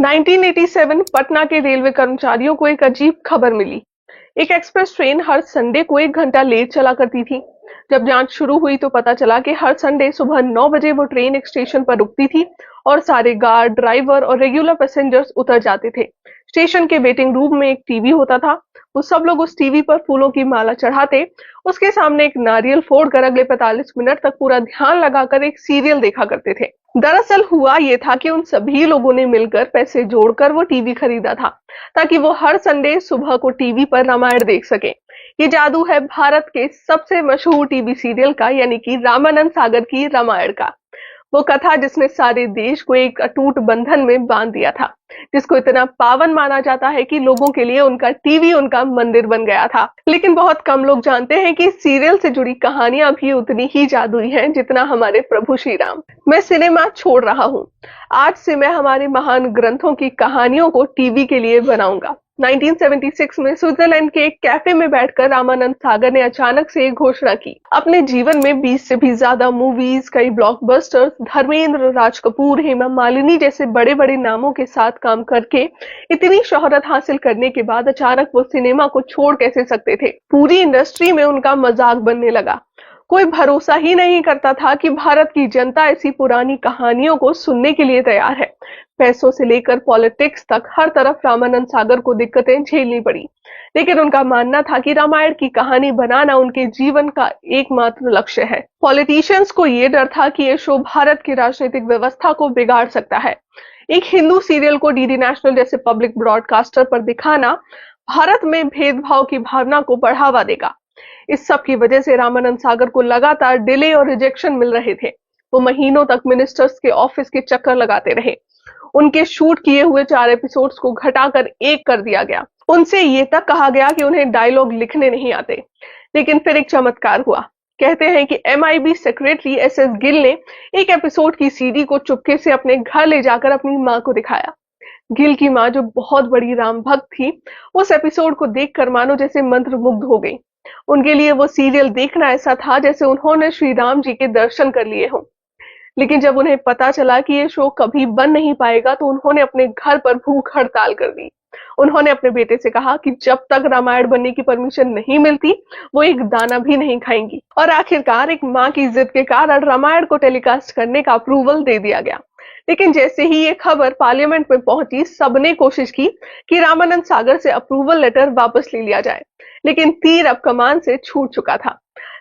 1987 पटना के रेलवे कर्मचारियों को एक अजीब खबर मिली। एक एक्सप्रेस ट्रेन हर संडे को 1 घंटा लेट चला करती थी। जब जांच शुरू हुई तो पता चला कि हर संडे सुबह 9 बजे वो ट्रेन एक स्टेशन पर रुकती थी और सारे गार्ड, ड्राइवर और रेगुलर पैसेंजर्स उतर जाते थे। स्टेशन के वेटिंग रूम में एक टीवी होता था। वो सब लोग उस टीवी पर फूलों की माला चढ़ाते, उसके सामने एक नारियल फोड़कर अगले 45 मिनट तक पूरा ध्यान लगाकर एक सीरियल देखा करते थे। दरअसल हुआ ये था कि उन सभी लोगों ने मिलकर पैसे जोड़कर वो टीवी खरीदा था ताकि वो हर संडे सुबह को टीवी पर रामायण देख सके। ये जादू है भारत के सबसे मशहूर टीवी सीरियल का, यानी कि रामानंद सागर की रामायण का। वो कथा जिसने सारे देश को एक अटूट बंधन में बांध दिया था, जिसको इतना पावन माना जाता है कि लोगों के लिए उनका टीवी उनका मंदिर बन गया था। लेकिन बहुत कम लोग जानते हैं कि सीरियल से जुड़ी कहानियां भी उतनी ही जादुई हैं जितना हमारे प्रभु श्री राम। मैं सिनेमा छोड़ रहा हूँ। आज से मैं हमारे महान ग्रंथों की कहानियों को टीवी के लिए बनाऊंगा। 1976 में स्विट्जरलैंड के एक कैफे में बैठकर रामानंद सागर ने अचानक से एक घोषणा की। अपने जीवन में 20 से भी ज्यादा मूवीज, कई ब्लॉकबस्टर्स, धर्मेंद्र, राज कपूर, हेमा मालिनी जैसे बड़े बड़े नामों के साथ काम करके इतनी शोहरत हासिल करने के बाद अचानक वो सिनेमा को छोड़ कैसे सकते थे। पूरी इंडस्ट्री में उनका मजाक बनने लगा। कोई भरोसा ही नहीं करता था कि भारत की जनता ऐसी पुरानी कहानियों को सुनने के लिए तैयार है। पैसों से लेकर पॉलिटिक्स तक हर तरफ रामानंद सागर को दिक्कतें झेलनी पड़ी, लेकिन उनका मानना था कि रामायण की कहानी बनाना उनके जीवन का एकमात्र लक्ष्य है। पॉलिटिशियंस को ये डर था कि ये शो भारत की राजनीतिक व्यवस्था को बिगाड़ सकता है। एक हिंदू सीरियल को डीडी नेशनल जैसे पब्लिक ब्रॉडकास्टर पर दिखाना भारत में भेदभाव की भावना को बढ़ावा देगा। इस सब की वजह से रामानंद सागर को लगातार डिले और रिजेक्शन मिल रहे थे। वो महीनों तक मिनिस्टर्स के ऑफिस के चक्कर लगाते रहे। उनके शूट किए हुए 4 एपिसोड्स को घटाकर 1 कर दिया गया। उनसे ये तक कहा गया कि उन्हें डायलॉग लिखने नहीं आते। लेकिन फिर एक चमत्कार हुआ। कहते हैं कि MIB सेक्रेटरी SS गिल ने एक एपिसोड की CD को चुपके से अपने घर ले जाकर अपनी माँ को दिखाया। गिल की माँ, जो बहुत बड़ी राम भक्त थी, उस एपिसोड को देखकर मानो जैसे मंत्रमुग्ध हो गई। उनके लिए वो सीरियल देखना ऐसा था जैसे उन्होंने श्री राम जी के दर्शन कर लिए हों। लेकिन जब उन्हें पता चला कि ये शो कभी बन नहीं पाएगा तो उन्होंने अपने घर पर भूख हड़ताल कर दी। उन्होंने अपने बेटे से कहा कि जब तक रामायण बनने की परमिशन नहीं मिलती वो एक दाना भी नहीं खाएंगी। और आखिरकार एक माँ की जिद के कारण रामायण को टेलीकास्ट करने का अप्रूवल दे दिया गया। लेकिन जैसे ही ये खबर पार्लियामेंट में पहुंची, सबने कोशिश की कि रामानंद सागर से अप्रूवल लेटर वापस ले लिया जाए, लेकिन तीर अब कमान से छूट चुका था।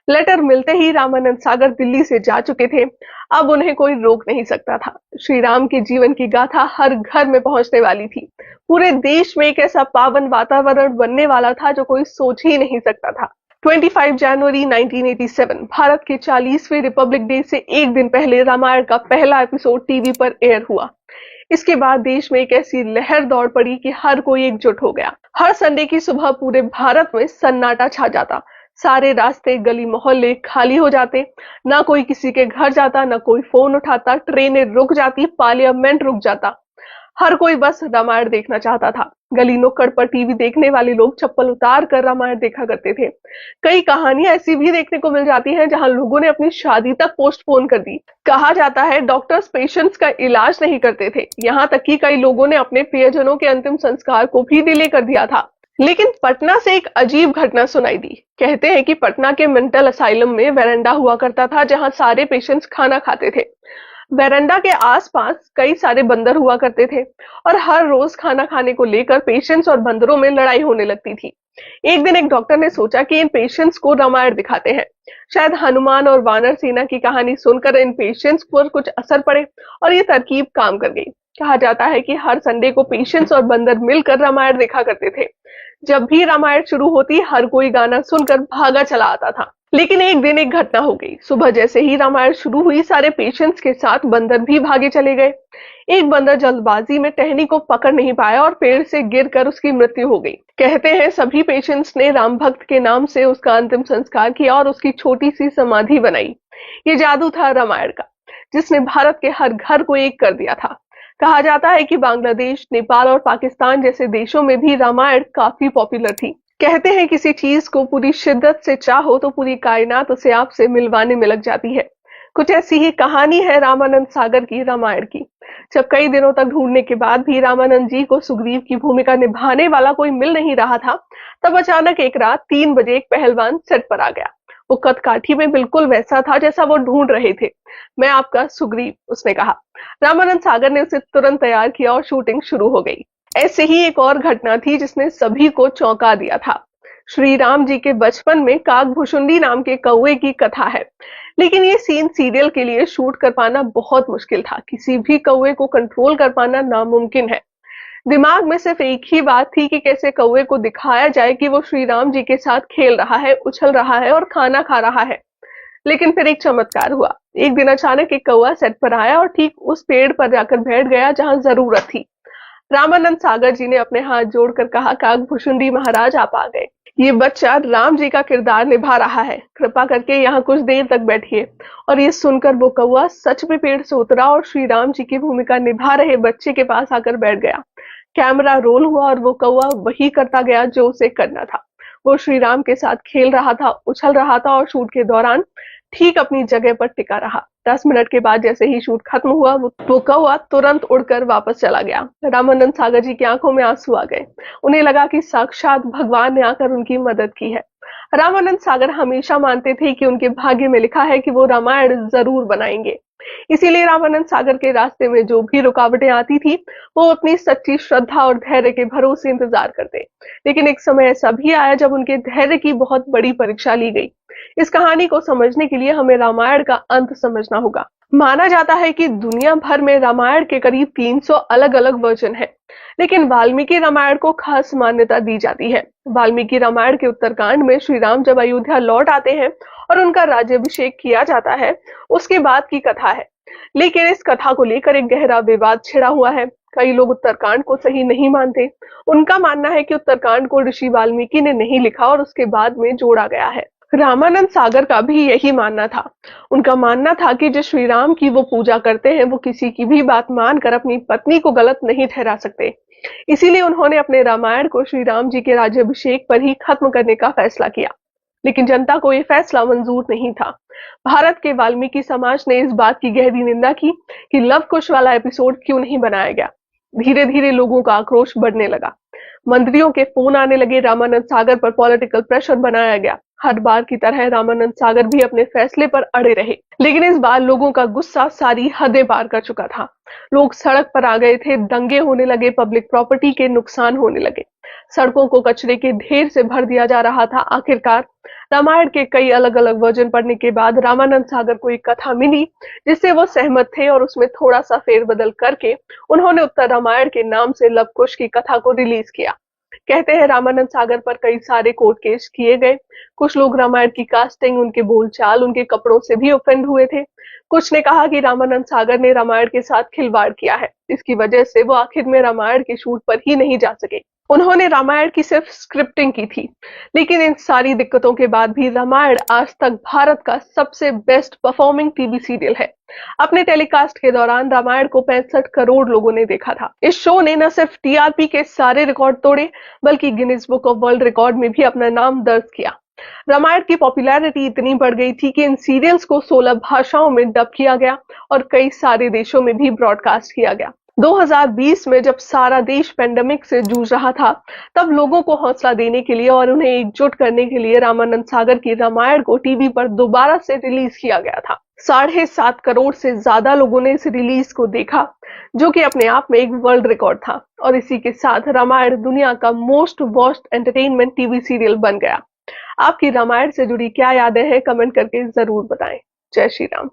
लेटर मिलते ही रामानंद सागर दिल्ली से जा चुके थे। अब उन्हें कोई रोक नहीं सकता था। श्री राम के जीवन की गाथा हर घर में पहुंचने वाली थी। पूरे देश में एक ऐसा पावन वातावरण बनने वाला था जो कोई सोच ही नहीं सकता था। 25 जनवरी 1987 भारत के 40वें रिपब्लिक डे से एक दिन पहले रामायण का पहला एपिसोड टीवी पर एयर हुआ। इसके बाद देश में एक ऐसी लहर दौड़ पड़ी कि हर कोई एकजुट हो गया। हर संडे की सुबह पूरे भारत में सन्नाटा छा जाता। सारे रास्ते, गली मोहल्ले खाली हो जाते। ना कोई किसी के घर जाता, ना कोई फोन उठाता। ट्रेनें रुक जाती, पार्लियामेंट रुक जाता। हर कोई बस रामायण देखना चाहता था। गली नुक्कड़ पर टीवी देखने वाले लोग चप्पल उतार कर रामायण देखा करते थे। कई कहानियां ऐसी भी देखने को मिल जाती हैं जहां लोगों ने अपनी शादी तक पोस्टपोन कर दी। कहा जाता है डॉक्टर्स पेशेंट्स का इलाज नहीं करते थे। यहाँ तक कि कई लोगों ने अपने प्रियजनों के अंतिम संस्कार को भी डिले कर दिया था। लेकिन पटना से एक अजीब घटना सुनाई दी। कहते हैं कि पटना के मेंटल असाइलम में वेरेंडा हुआ करता था जहां सारे पेशेंट्स खाना खाते थे। वेरेंडा के आसपास कई सारे बंदर हुआ करते थे और हर रोज खाना खाने को लेकर पेशेंट्स और बंदरों में लड़ाई होने लगती थी। एक दिन एक डॉक्टर ने सोचा कि इन पेशेंट्स को रामायण दिखाते हैं। शायद हनुमान और वानर सेना की कहानी सुनकर इन पेशेंट्स पर कुछ असर पड़े और ये तरकीब काम कर गई। कहा जाता है कि हर संडे को पेशेंट्स और बंदर मिलकर रामायण देखा करते थे। जब भी रामायण शुरू होती हर कोई गाना सुनकर भागा चला आता था। लेकिन एक दिन एक घटना हो गई। सुबह जैसे ही रामायण शुरू हुई सारे पेशेंट्स के साथ बंदर भी भागे चले गए। एक बंदर जल्दबाजी में टहनी को पकड़ नहीं पाया और पेड़ से गिरकर उसकी मृत्यु हो गई। कहते हैं सभी पेशेंट्स ने राम भक्त के नाम से उसका अंतिम संस्कार किया और उसकी छोटी सी समाधि बनाई। ये जादू था रामायण का, जिसने भारत के हर घर को एक कर दिया था। कहा जाता है कि बांग्लादेश, नेपाल और पाकिस्तान जैसे देशों में भी रामायण काफी पॉपुलर थी। कहते हैं किसी चीज को पूरी शिद्दत से चाहो तो पूरी कायनात उसे आपसे मिलवाने में लग जाती है। कुछ ऐसी ही कहानी है रामानंद सागर की रामायण की, जब कई दिनों तक ढूंढने के बाद भी रामानंद जी को सुग्रीव की भूमिका निभाने वाला कोई मिल नहीं रहा था, तब अचानक एक रात 3 बजे एक पहलवान सेट पर आ गया। वो कद काठी में बिल्कुल वैसा था जैसा वो ढूंढ रहे थे। मैं आपका सुग्रीव, उसने कहा। रामानंद सागर ने उसे तुरंत तैयार किया और शूटिंग शुरू हो गई। ऐसे ही एक और घटना थी जिसने सभी को चौंका दिया था। श्री राम जी के बचपन में काकभुशुंडी नाम के कौवे की कथा है, लेकिन ये सीन सीरियल के लिए शूट कर पाना बहुत मुश्किल था। किसी भी कौवे को कंट्रोल कर पाना नामुमकिन है। दिमाग में सिर्फ एक ही बात थी कि कैसे कौवे को दिखाया जाए कि वो श्री राम जी के साथ खेल रहा है, उछल रहा है और खाना खा रहा है। लेकिन फिर एक चमत्कार हुआ। एक दिन अचानक एक कौवा सेट पर आया और ठीक उस पेड़ पर जाकर बैठ गया जहां जरूरत थी। रामानंद सागर जी ने अपने हाथ जोड़कर कहा, काकभुशुंडी महाराज आप आ गए। ये बच्चा राम जी का किरदार निभा रहा है, कृपा करके यहाँ कुछ देर तक बैठिए। और ये सुनकर वो कौवा सच में पेड़ से उतरा और श्री राम जी की भूमिका निभा रहे बच्चे के पास आकर बैठ गया। कैमरा रोल हुआ और वो कौवा वही करता गया जो उसे करना था। वो श्री राम के साथ खेल रहा था, उछल रहा था और शूट के दौरान ठीक अपनी जगह पर टिका रहा। 10 मिनट के बाद जैसे ही शूट खत्म हुआ, वो कौवा तुरंत उड़कर वापस चला गया। रामानंद सागर जी की आंखों में आंसू आ गए। उन्हें लगा कि साक्षात भगवान ने आकर उनकी मदद की है। रामानंद सागर हमेशा मानते थे कि उनके भाग्य में लिखा है कि वो रामायण जरूर बनाएंगे। इसीलिए रामानंद सागर के रास्ते में जो भी रुकावटें आती थी, वो अपनी सच्ची श्रद्धा और धैर्य के भरोसे इंतजार करते। लेकिन एक समय ऐसा भी आया जब उनके धैर्य की बहुत बड़ी परीक्षा ली गई। इस कहानी को समझने के लिए हमें रामायण का अंत समझना होगा। माना जाता है कि दुनिया भर में रामायण के करीब 300 अलग अलग वर्जन हैं, लेकिन वाल्मीकि रामायण को खास मान्यता दी जाती है। वाल्मीकि रामायण के उत्तरकांड में श्री राम जब अयोध्या लौट आते हैं और उनका राज्याभिषेक किया जाता है, उसके बाद की कथा है। लेकिन इस कथा को लेकर एक गहरा विवाद छिड़ा हुआ है। कई लोग उत्तरकांड को सही नहीं मानते। उनका मानना है कि उत्तरकांड को ऋषि वाल्मीकि ने नहीं लिखा और उसके बाद में जोड़ा गया है। रामानंद सागर का भी यही मानना था। उनका मानना था कि जो श्री राम की वो पूजा करते हैं, वो किसी की भी बात मानकर अपनी पत्नी को गलत नहीं ठहरा सकते। इसीलिए उन्होंने अपने रामायण को श्री राम जी के राज्याभिषेक पर ही खत्म करने का फैसला किया। लेकिन जनता को यह फैसला मंजूर नहीं था। भारत के वाल्मीकि समाज ने इस बात की गहरी निंदा की कि लव कुश वाला एपिसोड क्यों नहीं बनाया गया। धीरे धीरे लोगों का आक्रोश बढ़ने लगा। मंत्रियों के फोन आने लगे। रामानंद सागर पर पॉलिटिकल प्रेशर बनाया गया। हर बार की तरह रामानंद सागर भी अपने फैसले पर अड़े रहे, लेकिन इस बार लोगों का गुस्सा सारी हदें पार कर चुका था। लोग सड़क पर आ गए थे, दंगे होने लगे, पब्लिक प्रॉपर्टी के नुकसान होने लगे, सड़कों को कचरे के ढेर से भर दिया जा रहा था। आखिरकार रामायण के कई अलग अलग वर्जन पढ़ने के बाद रामानंद सागर को एक कथा मिली जिससे वो सहमत थे और उसमें थोड़ा सा फेरबदल करके उन्होंने उत्तर रामायण के नाम से लव कुश की कथा को रिलीज किया। कहते हैं रामानंद सागर पर कई सारे कोर्ट केस किए गए। कुछ लोग रामायण की कास्टिंग, उनके बोलचाल, उनके कपड़ों से भी ऑफेंड हुए थे। कुछ ने कहा कि रामानंद सागर ने रामायण के साथ खिलवाड़ किया है, इसकी वजह से वो आखिर में रामायण के शूट पर ही नहीं जा सके। उन्होंने रामायण की सिर्फ स्क्रिप्टिंग की थी। लेकिन इन सारी दिक्कतों के बाद भी रामायण आज तक भारत का सबसे बेस्ट परफॉर्मिंग टीवी सीरियल है। अपने टेलीकास्ट के दौरान रामायण को 65 करोड़ लोगों ने देखा था। इस शो ने न सिर्फ टीआरपी के सारे रिकॉर्ड तोड़े, बल्कि Guinness book of world record में भी अपना नाम दर्ज किया। रामायण की पॉपुलैरिटी इतनी बढ़ गई थी कि इन सीरियल्स को 16 भाषाओं में डब किया गया और कई सारे देशों में भी ब्रॉडकास्ट किया गया। 2020 में जब सारा देश पेंडेमिक से जूझ रहा था, तब लोगों को हौसला देने के लिए और उन्हें एकजुट करने के लिए रामानंद सागर की रामायण को टीवी पर दोबारा से रिलीज किया गया था। 7.5 करोड़ से ज्यादा लोगों ने इस रिलीज को देखा, जो कि अपने आप में एक वर्ल्ड रिकॉर्ड था। और इसी के साथ रामायण दुनिया का most watched entertainment TV serial बन गया। आपकी रामायण से जुड़ी क्या यादें हैं, कमेंट करके जरूर बताएं। जय श्री राम।